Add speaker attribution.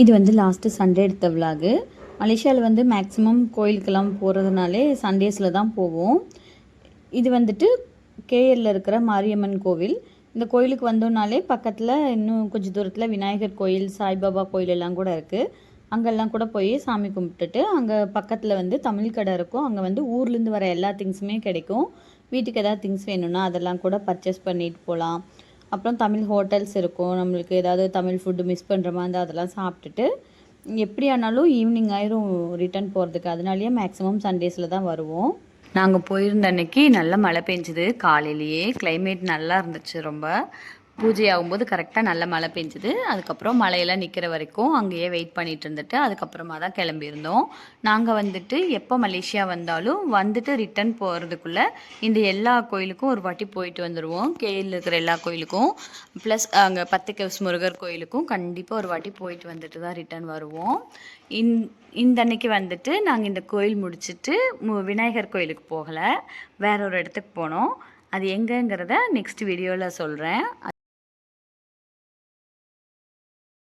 Speaker 1: இது வந்து last Sunday எடுத்த விலாகு. மலேசியாவில் வந்து மேக்ஸிமம் கோயிலுக்கெல்லாம் போகிறதுனாலே சண்டேஸில் தான் போவோம். இது வந்துட்டு கேஎல்ல இருக்கிற மாரியம்மன் கோவில். இந்த கோயிலுக்கு வந்தோம்னாலே பக்கத்தில் இன்னும் கொஞ்சம் தூரத்தில் விநாயகர் கோயில், சாய்பாபா கோயில் எல்லாம் கூட இருக்குது. அங்கெல்லாம் கூட போய் சாமி கும்பிட்டுட்டு அங்கே பக்கத்தில் வந்து தமிழ் கடை இருக்கும். அங்கே வந்து ஊர்லேருந்து வர எல்லா திங்ஸுமே கிடைக்கும். வீட்டுக்கு எதாவது திங்ஸ் வேணும்னா அதெல்லாம் கூட பர்ச்சேஸ் பண்ணிட்டு போகலாம். அப்புறம் தமிழ் ஹோட்டல்ஸ் இருக்கும். நம்மளுக்கு ஏதாவது தமிழ் ஃபுட்டு மிஸ் பண்ணுற மாதிரி இருந்தால் அதெல்லாம் சாப்பிட்டுட்டு எப்படி ஆனாலும் ஈவினிங் ஆயிரும் ரிட்டர்ன் போகிறதுக்கு. அதனாலேயே மேக்ஸிமம் சண்டேஸில் தான் வருவோம். நாங்கள் போயிருந்த அன்னைக்கு நல்லா மழை பெஞ்சுது. காலையிலேயே கிளைமேட் நல்லா இருந்துச்சு. ரொம்ப பூஜை ஆகும்போது கரெக்டாக நல்ல மழை பெஞ்சுது. அதுக்கப்புறம் மழையெல்லாம் நிற்கிற வரைக்கும் அங்கேயே வெயிட் பண்ணிட்டு இருந்துட்டு அதுக்கப்புறமா தான் கிளம்பியிருந்தோம். நாங்கள் வந்துட்டு எப்போ மலேசியா வந்தாலும் வந்துட்டு ரிட்டன் போகிறதுக்குள்ளே இந்த எல்லா கோயிலுக்கும் ஒரு வாட்டி போயிட்டு வந்துடுவோம். கேஎல் இருக்கிற எல்லா கோயிலுக்கும் ப்ளஸ் அங்கே 10 கவுஸ் முருகர் கோயிலுக்கும் கண்டிப்பாக ஒரு வாட்டி போயிட்டு வந்துட்டு தான் ரிட்டன் வருவோம். இந்த அன்னைக்கு வந்துட்டு நாங்கள் இந்த கோயில் முடிச்சுட்டு விநாயகர் கோயிலுக்கு போகலை, வேற ஒரு இடத்துக்கு போனோம். அது எங்கங்கிறத நெக்ஸ்ட் வீடியோவில் சொல்கிறேன்.